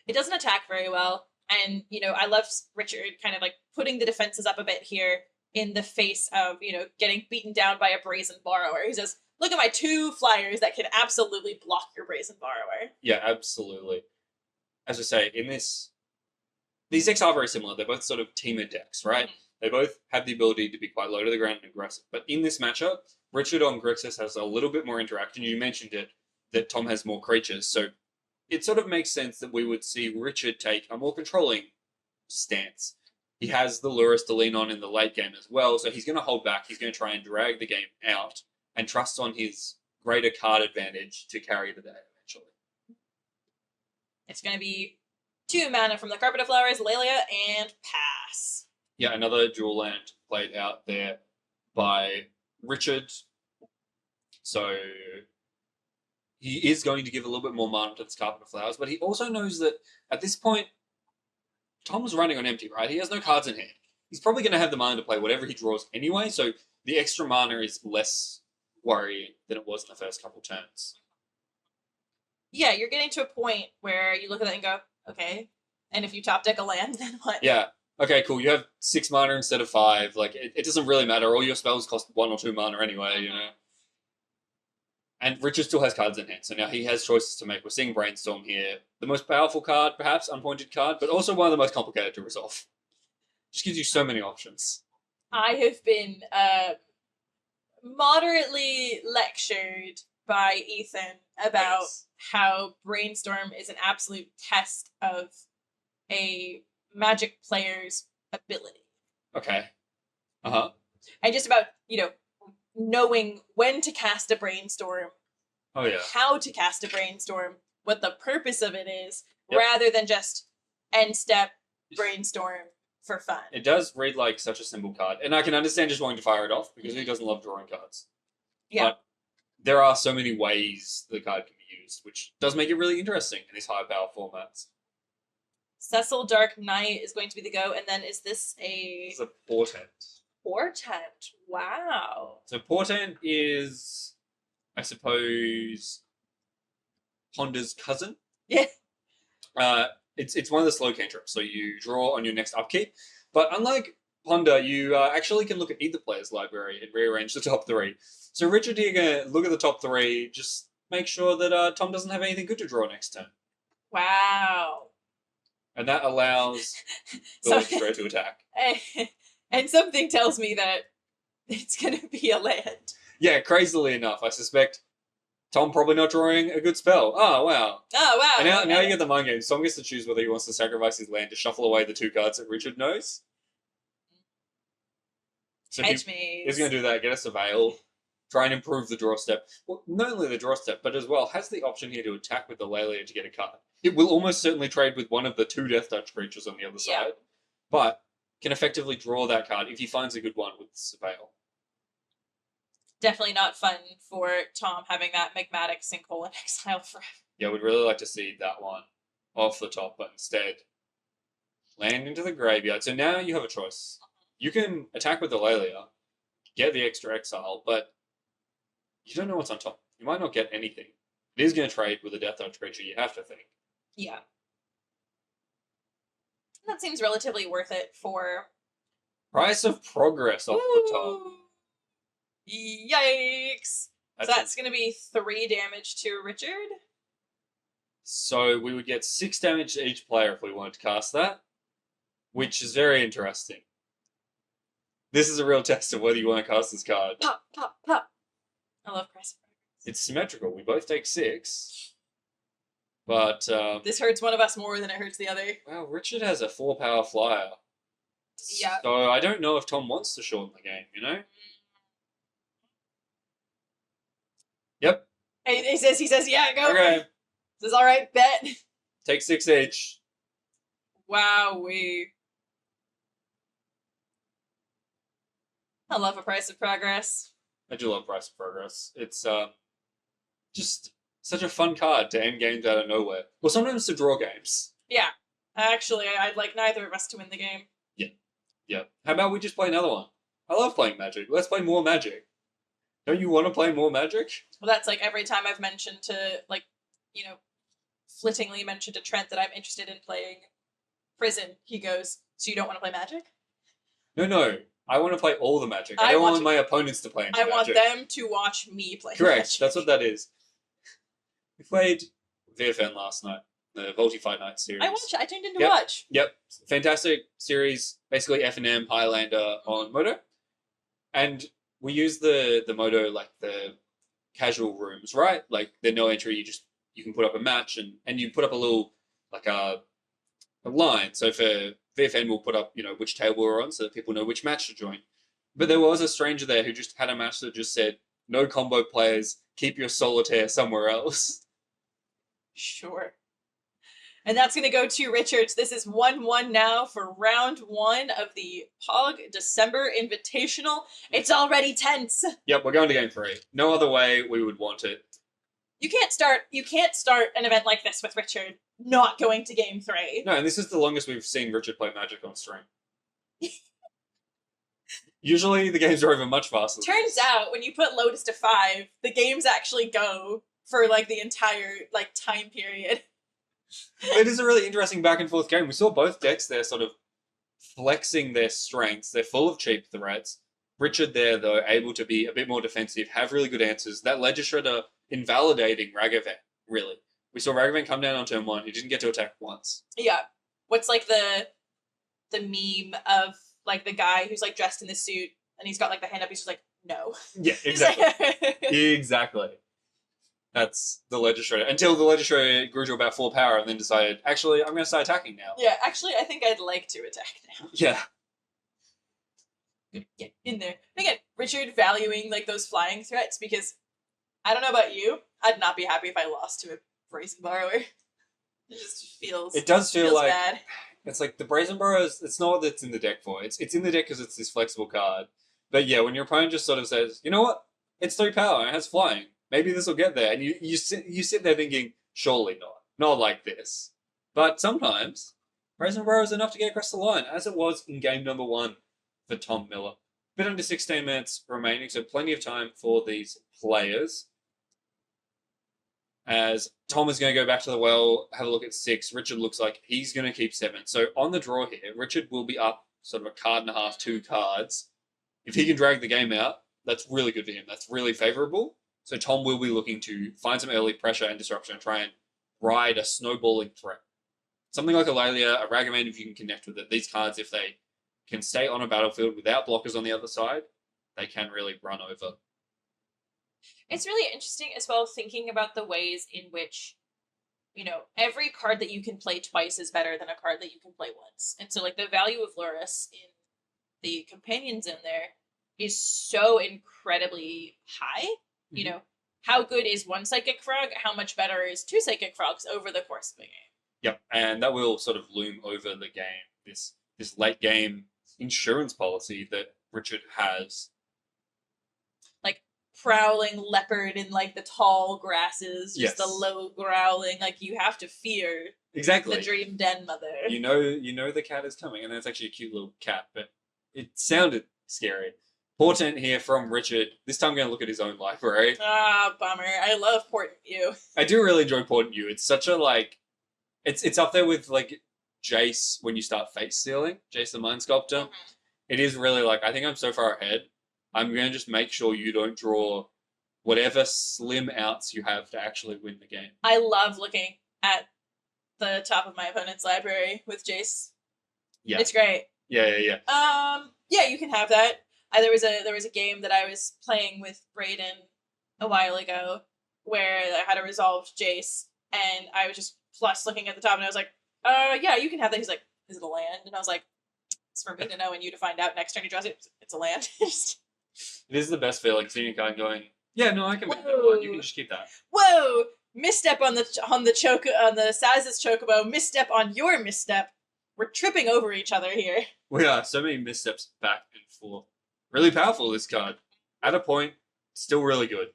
It doesn't attack very well. And, I love Richard kind of like putting the defenses up a bit here in the face of, getting beaten down by a Brazen Borrower. He says, look at my 2 flyers that can absolutely block your Brazen Borrower. Yeah, absolutely. As I say, these decks are very similar. They're both sort of teamer decks, right? Mm-hmm. They both have the ability to be quite low to the ground and aggressive. But in this matchup, Richard on Grixis has a little bit more interaction. You mentioned it, that Tom has more creatures. So it sort of makes sense that we would see Richard take a more controlling stance. He has the Lurus to lean on in the late game as well, so he's going to hold back. He's going to try and drag the game out and trust on his greater card advantage to carry the day eventually. It's going to be 2 mana from the Carpet of Flowers, Lelia, and pass. Yeah, another dual land played out there by Richard. So he is going to give a little bit more mana to this Carpet of Flowers, but he also knows that at this point, Tom's running on empty, right? He has no cards in hand. He's probably going to have the mana to play whatever he draws anyway, so the extra mana is less worrying than it was in the first couple turns. Yeah, you're getting to a point where you look at that and go, okay, and if you top deck a land, then what? Yeah. Okay, cool. You have 6 mana instead of 5. Like, it doesn't really matter. All your spells cost 1 or 2 mana anyway, And Richard still has cards in hand, so now he has choices to make. We're seeing Brainstorm here. The most powerful card, perhaps, unpointed card, but also one of the most complicated to resolve. Just gives you so many options. I have been moderately lectured by Ethan about how Brainstorm is an absolute test of a Magic player's ability. Okay. Uh-huh. And just about, knowing when to cast a Brainstorm, Oh, yeah. how to cast a Brainstorm, what the purpose of it is, Yep. rather than just end step Brainstorm for fun. It does read like such a simple card, and I can understand just wanting to fire it off, because who doesn't love drawing cards? Yeah. But there are so many ways the card can be used, which does make it really interesting in these high power formats. Cecil Dark Knight is going to be the go, and then is this a It's a portent. portent? Wow. So portent is, I suppose, Honda's cousin. Yeah. It's one of the slow cantrips, so you draw on your next upkeep. But unlike Honda, you actually can look at either player's library and rearrange the top 3. So Richard, you're going to look at the top 3, just make sure that Tom doesn't have anything good to draw next turn. Wow. And that allows the So- Ledger Shredder to attack. And something tells me that it's going to be a land. Yeah, crazily enough, I suspect Tom probably not drawing a good spell. Oh, wow. Oh, wow. And now you get the mind game. Tom gets to choose whether he wants to sacrifice his land to shuffle away the 2 cards that Richard knows. So Hedge maze. he's going to do that, get a Surveil, try and improve the draw step. Well, not only the draw step, but as well has the option here to attack with the Lelia to get a card. It will almost certainly trade with one of the 2 Death Touch creatures on the other Yeah. side, but can effectively draw that card if he finds a good one with Surveil. Definitely not fun for Tom having that magmatic sinkhole in exile forever. Yeah, we'd really like to see that one off the top, but instead land into the graveyard. So now you have a choice. You can attack with the Lelia, get the extra exile, but you don't know what's on top. You might not get anything. It is going to trade with a Death Touch creature, you have to think. Yeah. That seems relatively worth it for... Price of Progress off the top. Yikes! That's going to be 3 damage to Richard. So we would get 6 damage to each player if we wanted to cast that, which is very interesting. This is a real test of whether you want to cast this card. Pop, pop, pop. I love Price of Progress. It's symmetrical. We both take 6. But... this hurts one of us more than it hurts the other. well, Richard has a 4-power flyer. Yeah. So I don't know if Tom wants to shorten the game, you know? Yep. He says, yeah, go. Okay. This is alright, bet. Take 6 each. Wowee. I love a Price of Progress. I do love Price of Progress. It's just such a fun card to end games out of nowhere. Well, sometimes to draw games. Yeah. Actually, I'd like neither of us to win the game. Yeah. How about we just play another one? I love playing Magic. Let's play more Magic. Don't you want to play more Magic? Well, that's like every time I've mentioned to, like, you know, flittingly mentioned to Trent that I'm interested in playing Prison, he goes, so you don't want to play Magic? No. I want to play all the Magic. I don't want my opponents to play any Magic. I want them to watch me play Correct. Magic. That's what that is. We played VFN last night, the Voltify Night series. I tuned in to watch. Yep. Fantastic series. Basically F&M, Highlander on Moto. And we use the Moto, like the casual rooms, right? Like they're no entry, you can put up a match and you put up a little, like a line. So for VFN, we'll put up, which table we're on so that people know which match to join. But there was a stranger there who just had a match that just said, no combo players, keep your solitaire somewhere else. Sure. And that's going to go to Richards. This is 1-1 now for round 1 of the POG December Invitational. It's already tense. Yep, we're going to game 3. No other way we would want it. You can't start an event like this with Richard not going to game 3. No, and this is the longest we've seen Richard play Magic on stream. Usually the games are over much faster. Turns out when you put Lotus to 5, the games actually go for like the entire time period. It is a really interesting back and forth game. We saw both decks there sort of flexing their strengths. They're full of cheap threats. Richard there, though, able to be a bit more defensive, have really good answers. That Ledger Shredder invalidating Ragavan, really. We saw Ragavan come down on turn 1. He didn't get to attack once. Yeah. What's like the meme of like the guy who's like dressed in the suit and he's got like the hand up, he's just like, no. Yeah, exactly. Exactly. That's the Ledger Shredder. Until the Ledger Shredder grew to about 4 power and then decided, actually, I'm going to start attacking now. Yeah, actually, I think I'd like to attack now. Yeah. Get in there. And again, Richard valuing like those flying threats because I don't know about you, I'd not be happy if I lost to a Brazen Borrower. It just feels. It does feel like bad. It's like the Brazen Burrows. It's not what it's in the deck for. It's in the deck because it's this flexible card. But yeah, when your opponent just sort of says, you know what, it's 3 power and it has flying. Maybe this will get there, and you sit there thinking, surely not like this. But sometimes Brazen Burrow is enough to get across the line, as it was in game number 1 for Tom Miller. A bit under 16 minutes remaining, so plenty of time for these players. As Tom is going to go back to the well, have a look at 6. Richard looks like he's going to keep 7. So on the draw here, Richard will be up sort of a card and a half, 2 cards. If he can drag the game out, that's really good for him. That's really favourable. So Tom will be looking to find some early pressure and disruption and try and ride a snowballing threat. Something like a Lelia, a Ragavan, if you can connect with it. These cards, if they can stay on a battlefield without blockers on the other side, they can really run over. It's really interesting as well thinking about the ways in which, every card that you can play twice is better than a card that you can play once. And so, the value of Loris in the companions in there is so incredibly high. Mm-hmm. How good is 1 Psychic Frog? How much better is 2 Psychic Frogs over the course of the game? Yep, and that will sort of loom over the game. This late game insurance policy that Richard has. prowling leopard in like the tall grasses, just the Yes. low growling. Like you have to fear Exactly. the dream den mother. You know the cat is coming, and that's actually a cute little cat, but it sounded scary. Portent here from Richard. This time I'm going to look at his own library. Ah, bummer. I love Portent You. I do really enjoy Portent You. It's such a like, it's up there with like Jace when you start face sealing, Jace the Mind Sculptor. Mm-hmm. It is really like, I think I'm so far ahead. I'm going to just make sure you don't draw whatever slim outs you have to actually win the game. I love looking at the top of my opponent's library with Jace. Yeah. It's great. Yeah. Yeah, you can have that. There was a game that I was playing with Brayden a while ago where I had a resolved Jace, and I was just plus looking at the top, and I was like, yeah, you can have that. He's like, is it a land? And I was like, it's for me to know and you to find out. Next turn he draws it. It's a land. It is the best feeling, seeing a card and going, yeah, no, I can make that one. You can just keep that. Whoa! Misstep on the Saz's Chocobo. Misstep on your misstep. We're tripping over each other here. We are. So many missteps back and forth. Really powerful, this card. At a point, still really good.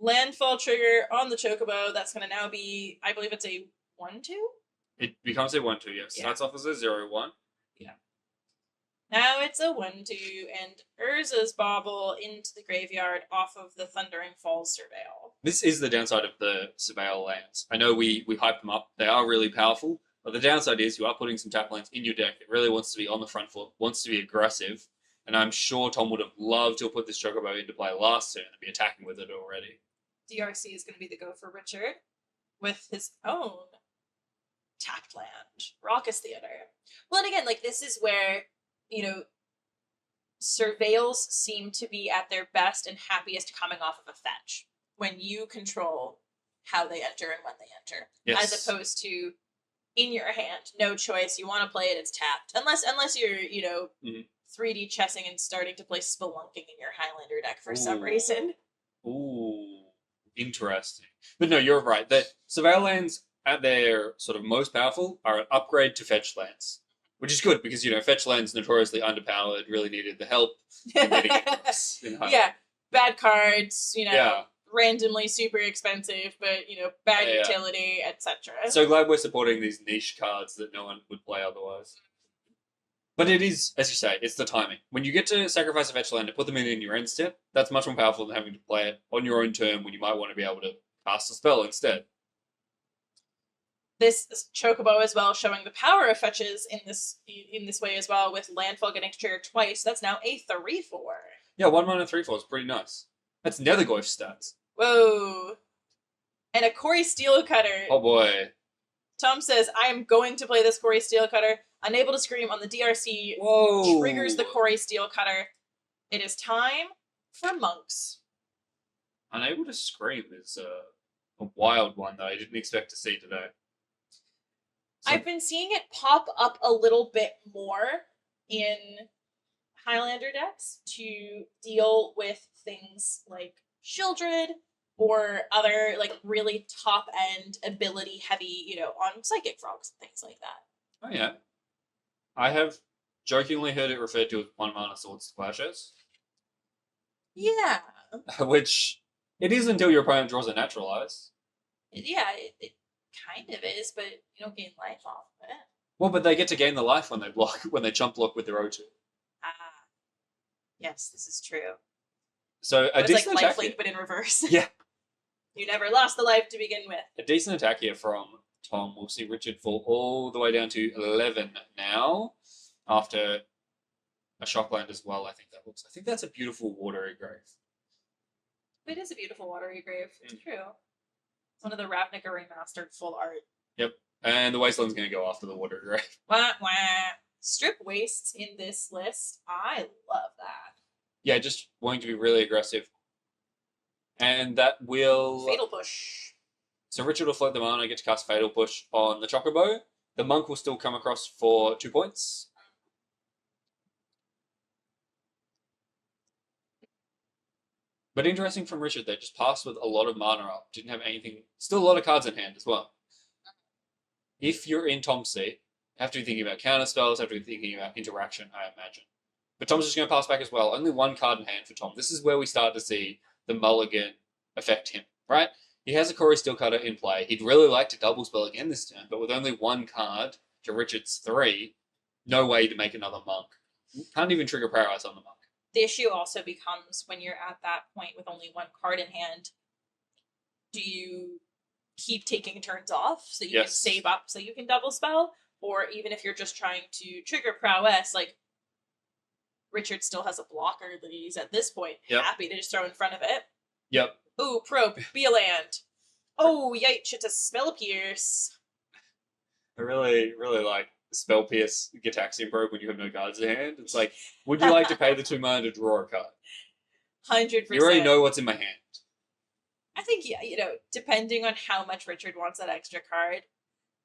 Landfall trigger on the Chocobo. That's going to now be, I believe it's a 1/2? It becomes a 1/2, yes. Yeah. Starts off as a 0/1. Now it's a 1/2, and Urza's Bauble into the graveyard off of the Thundering Falls Surveil. This is the downside of the Surveil lands. I know we hype them up. They are really powerful. But the downside is you are putting some tap lands in your deck. It really wants to be on the front foot, wants to be aggressive. And I'm sure Tom would have loved to have put this Chocobo into play last turn and be attacking with it already. DRC is going to be the go for Richard with his own tapped land, Raucous Theater. Well, and again, like this is where, Surveils seem to be at their best and happiest coming off of a fetch. When you control how they enter and when they enter. Yes. As opposed to in your hand, no choice, you want to play it, it's tapped. Unless you're, 3D chessing and starting to play Spelunking in your Highlander deck for some reason. Ooh, interesting. But no, you're right. The Surveil lands at their sort of most powerful are an upgrade to fetch lands. Which is good because, fetch lands notoriously underpowered, really needed the help in getting across in Highlander. Yeah, bad cards, Yeah. randomly super expensive, but, bad Yeah. utility, etc. So glad we're supporting these niche cards that no one would play otherwise. But it is, as you say, it's the timing. When you get to sacrifice a fetch land and put them in your end step, that's much more powerful than having to play it on your own turn when you might want to be able to cast a spell instead. This Chocobo as well, showing the power of fetches in this way as well, with landfall getting to trigger twice. That's now a 3/4. Yeah, 1 mana 3/4 is pretty nice. That's Nethergoyf stats. Whoa. And a Corey Steelcutter. Oh boy. Tom says, I am going to play this Corey Steelcutter. Unable to scream on the DRC. Whoa. Triggers the Corey Steelcutter. It is time for Monks. Unable to scream is a wild one that I didn't expect to see today. So, I've been seeing it pop up a little bit more in Highlander decks to deal with things like Shieldred or other like really top end ability heavy, on Psychic Frogs and things like that. oh yeah. I have jokingly heard it referred to as 1 mana Sword Splashes, Yeah. which it is until your opponent draws a Naturalize. Yeah, it kind of is, but you don't gain life off of it. Well, but they get to gain the life when they jump block with their O2. Ah. Yes, this is true. So a It's like decent attack lifelink, here. but in reverse. Yeah. You never lost the life to begin with. A decent attack here from Tom. We'll see Richard fall all the way down to 11 now after a Shockland as well. I think that's a beautiful Watery Grave. It is a beautiful watery grave. It's true. It's one of the Ravnica remastered full art. Yep. And the Wasteland's going to go after the Watery Grave. Wah, wah. Strip wastes in this list. I love that. Yeah, just wanting to be really aggressive. And that will... Fatal Push. So Richard will float the mana, get to cast Fatal Push on the Chocobo. The Monk will still come across for 2 points. But interesting from Richard, they just passed with a lot of mana up. Didn't have anything... Still a lot of cards in hand as well. If you're in Tom's seat, have to be thinking about counter spells, have to be thinking about interaction, I imagine. But Tom's just going to pass back as well. Only one card in hand for Tom. This is where we start to see the mulligan affect him, right? He has a Corey Steelcutter in play. He'd really like to double spell again this turn, but with only one card to Richard's 3, no way to make another monk. Can't even trigger Paralyze on the monk. The issue also becomes when you're at that point with only one card in hand, do you keep taking turns off so you can save up so you can double spell? Or even if you're just trying to trigger prowess, like Richard still has a blocker that he's at this point happy to just throw in front of it. Yep. Ooh, probe, be a land. Oh, yikes, it's a spell pierce. I really, really like Spell Pierce Gitaxian Probe when you have no cards in hand. It's like, would you like to pay the 2 mana to draw a card? 100%. You already know what's in my hand. I think, depending on how much Richard wants that extra card,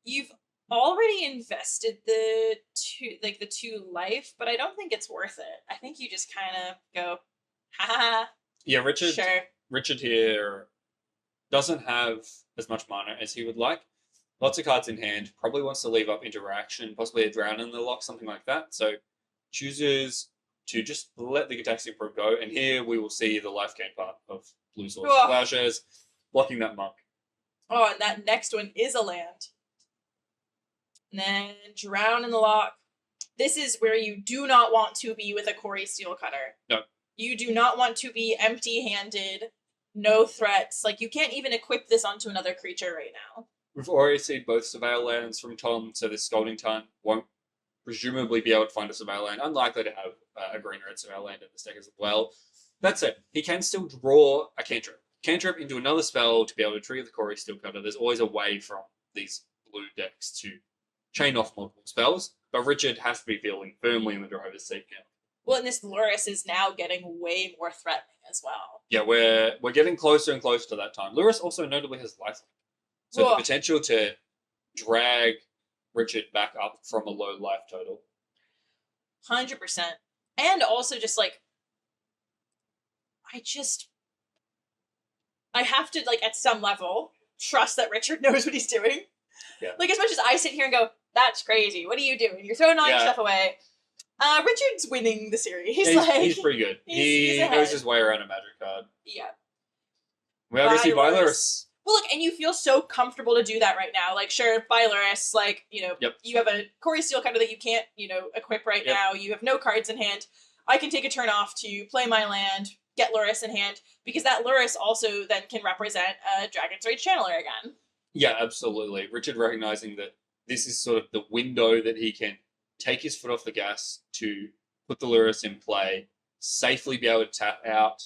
you've already invested the 2 life, but I don't think it's worth it. I think you just kind of go, ha. Yeah, Richard. Sure. Richard here doesn't have as much mana as he would like. Lots of cards in hand. Probably wants to leave up interaction, possibly a Drown in the Lock, something like that. So chooses to just let the Gitaxian Probe go. And here we will see the life gain part of Blue Sword. Plowshares blocking that monk. Oh, and that next one is a land. And then Drown in the Lock. This is where you do not want to be with a Corey Steelcutter. No. You do not want to be empty-handed, no threats. Like, you can't even equip this onto another creature right now. We've already seen both Surveil lands from Tom, so this Scalding Tarn won't presumably be able to find a Surveil land. Unlikely to have a green red Surveil land in this deck as well. That's it. He can still draw a cantrip. Cantrip into another spell to be able to trigger the Corey Steelcutter. There's always a way from these blue decks to chain off multiple spells, but Richard has to be feeling firmly in the driver's seat now. Well, and this Luris is now getting way more threatening as well. Yeah, we're getting closer and closer to that time. Luris also notably has lifelink. So the potential to drag Richard back up from a low life total. 100%. And also just like, I have to, like, at some level, trust that Richard knows what he's doing. Yeah. Like, as much as I sit here and go, that's crazy, what are you doing? You're throwing all your stuff away. Richard's winning the series. He's pretty good. He's he knows his way around a magic card. Yeah. We obviously buy Luris. Well, look, and you feel so comfortable to do that right now. Like, sure, buy Luris, like, you have a Corey Steelcutter that you can't, equip right now. You have no cards in hand. I can take a turn off to play my land, get Luris in hand, because that Luris also then can represent a Dragon's Rage Channeler again. Yeah, absolutely. Richard recognizing that this is sort of the window that he can take his foot off the gas to put the Luris in play, safely be able to tap out,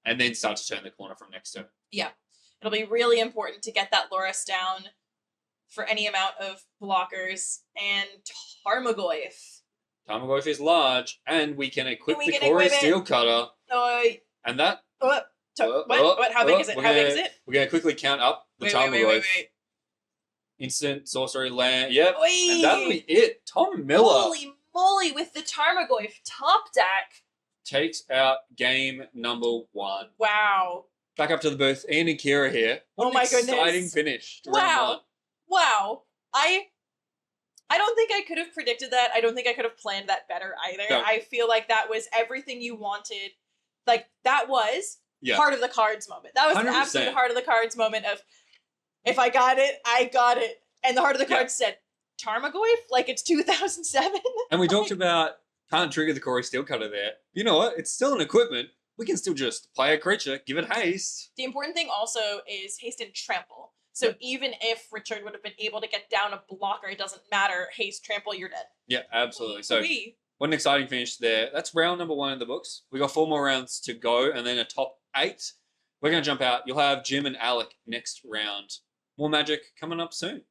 and then start to turn the corner from next turn. Yeah. It'll be really important to get that Luris down for any amount of blockers. And Tarmogoyf. Tarmogoyf is large, and we can equip the Corey Steelcutter. And that... What? How big is it? How big is it? We're going to quickly count up the Tarmogoyf. Wait. Instant sorcery land. Yep. Oy. And that'll be it. Tom Miller. Holy moly, with the Tarmogoyf top deck. Takes out game number 1. Wow. Back up to the booth. Ian and Kira here. What my exciting goodness. Finish. To Wow. I don't think I could have predicted that. I don't think I could have planned that better either. No. I feel like that was everything you wanted. Like, that was heart of the cards moment. That was 100%. The absolute heart of the cards moment of, if I got it, I got it. And the heart of the cards said, Tarmogoyf? Like it's 2007? And we talked about can't trigger the Corey Steelcutter there. You know what? It's still an equipment. We can still just play a creature, give it haste. The important thing also is haste and trample. So even if Richard would have been able to get down a blocker, it doesn't matter. Haste, trample, you're dead. Yeah, absolutely. So what an exciting finish there. That's round number 1 in the books. We got 4 more rounds to go and then a top 8. We're going to jump out. You'll have Jim and Alec next round. More Magic coming up soon.